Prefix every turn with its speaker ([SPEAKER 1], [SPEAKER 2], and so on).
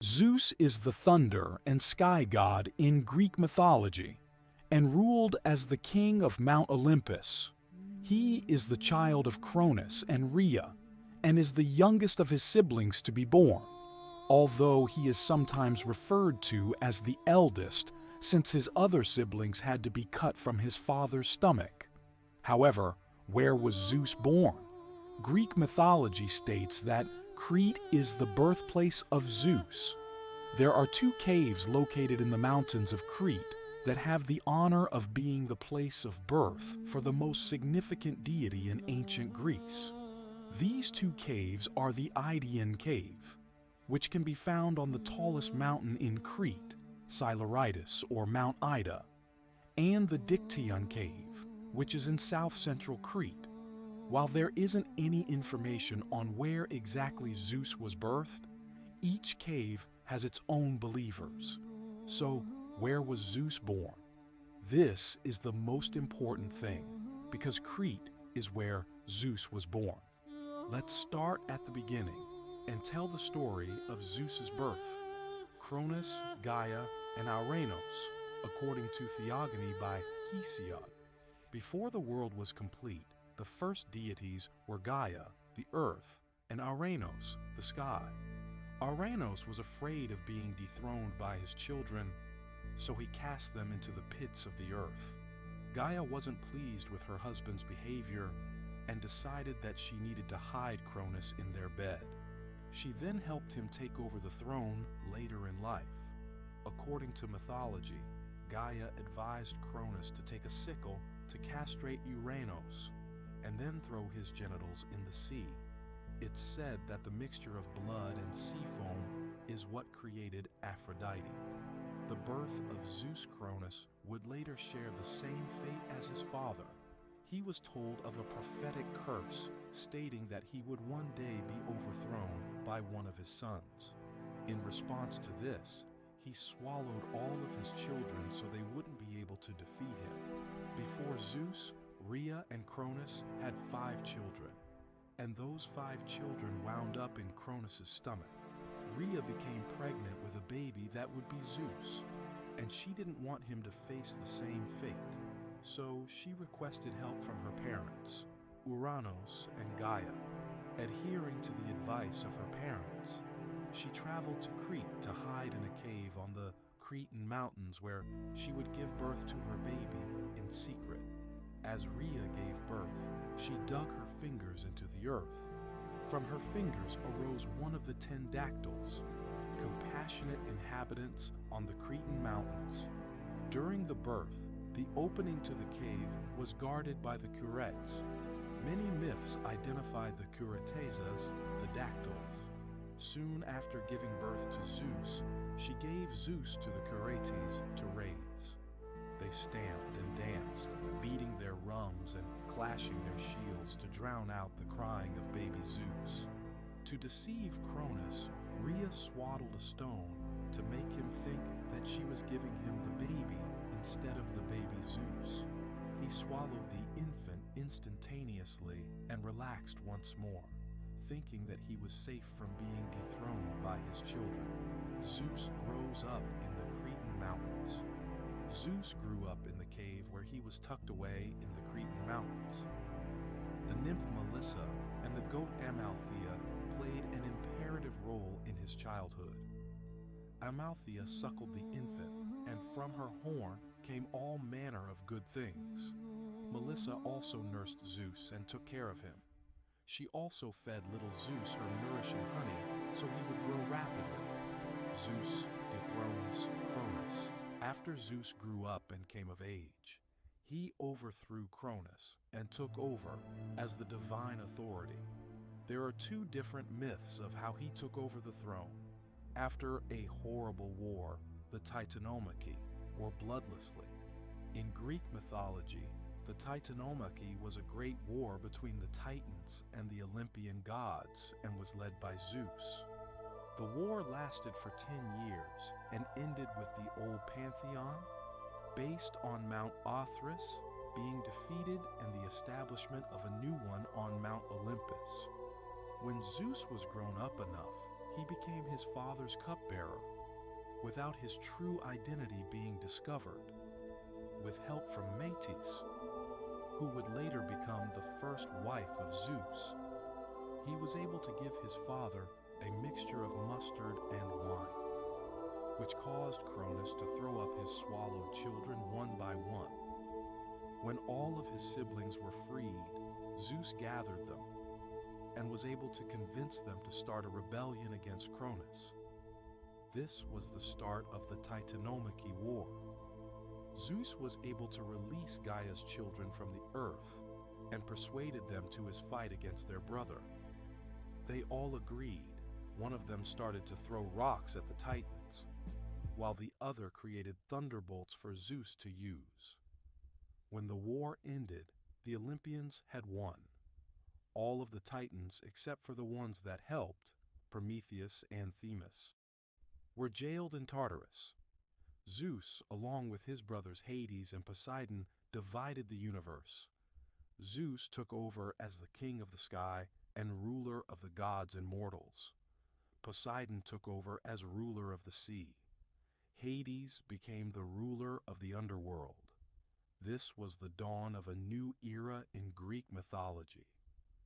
[SPEAKER 1] Zeus is the thunder and sky god in Greek mythology and ruled as the king of Mount Olympus. He is the child of Cronus and Rhea and is the youngest of his siblings to be born, although he is sometimes referred to as the eldest since his other siblings had to be cut from his father's stomach. However, where was Zeus born? Greek mythology states that Crete is the birthplace of Zeus. There are two caves located in the mountains of Crete that have the honor of being the place of birth for the most significant deity in ancient Greece. These two caves are the Idaean Cave, which can be found on the tallest mountain in Crete, Siluritis or Mount Ida, and the Dictyon Cave, which is in south-central Crete. While there isn't any information on where exactly Zeus was birthed, each cave has its own believers. So, where was Zeus born? This is the most important thing, because Crete is where Zeus was born. Let's start at the beginning and tell the story of Zeus's birth. Cronus, Gaia, and Ouranos, according to Theogony by Hesiod. Before the world was complete, the first deities were Gaia, the earth, and Ouranos, the sky. Ouranos was afraid of being dethroned by his children, so he cast them into the pits of the earth. Gaia wasn't pleased with her husband's behavior and decided that she needed to hide Cronus in their bed. She then helped him take over the throne later in life. According to mythology, Gaia advised Cronus to take a sickle to castrate Ouranos and then throw his genitals in the sea. It's said that the mixture of blood and sea foam is what created Aphrodite. The birth of Zeus Cronus would later share the same fate as his father. He was told of a prophetic curse stating that he would one day be overthrown by one of his sons. In response to this, he swallowed all of his children so they wouldn't be able to defeat him. Before Zeus, Rhea and Cronus had 5 children, and those 5 children wound up in Cronus's stomach. Rhea became pregnant with a baby that would be Zeus, and she didn't want him to face the same fate. So she requested help from her parents, Ouranos and Gaia. Adhering to the advice of her parents, she traveled to Crete to hide in a cave on the Cretan mountains where she would give birth to her baby in secret. As Rhea gave birth, she dug her fingers into the earth. From her fingers arose one of the 10 dactyls, compassionate inhabitants on the Cretan mountains. During the birth, the opening to the cave was guarded by the curetes. Many myths identify the curetes as the dactyls. Soon after giving birth to Zeus, she gave Zeus to the curetes to raise. They stamped and danced, beating their rums and clashing their shields to drown out the crying of baby Zeus. To deceive Cronus, Rhea swaddled a stone to make him think that she was giving him the baby instead of the baby Zeus. He swallowed the infant instantaneously and relaxed once more, thinking that he was safe from being dethroned by his children. Zeus grows up in the Cretan mountains. Zeus grew up in the cave where he was tucked away in the Cretan mountains. The nymph Melissa and the goat Amalthea played an imperative role in his childhood. Amalthea suckled the infant, and from her horn came all manner of good things. Melissa also nursed Zeus and took care of him. She also fed little Zeus her nourishing honey so he would grow rapidly. Zeus dethrones Cronus. After Zeus grew up and came of age, he overthrew Cronus and took over as the divine authority. There are 2 different myths of how he took over the throne. After a horrible war, the Titanomachy, or bloodlessly. In Greek mythology, the Titanomachy was a great war between the Titans and the Olympian gods and was led by Zeus. The war lasted for 10 years and ended with the old pantheon, based on Mount Othrys, being defeated and the establishment of a new one on Mount Olympus. When Zeus was grown up enough, He became his father's cupbearer, without his true identity being discovered, with help from Metis, who would later become the first wife of Zeus. He was able to give his father a mixture of mustard and wine, which caused Cronus to throw up his swallowed children one by one. When all of his siblings were freed, Zeus gathered them and was able to convince them to start a rebellion against Cronus. This was the start of the Titanomachy War. Zeus was able to release Gaia's children from the earth and persuaded them to his fight against their brother. They all agreed. One of them started to throw rocks at the Titans, while the other created thunderbolts for Zeus to use. When the war ended, the Olympians had won. All of the Titans, except for the ones that helped, Prometheus and Themis, were jailed in Tartarus. Zeus, along with his brothers Hades and Poseidon, divided the universe. Zeus took over as the king of the sky and ruler of the gods and mortals. Poseidon took over as ruler of the sea. Hades became the ruler of the underworld. This was the dawn of a new era in Greek mythology.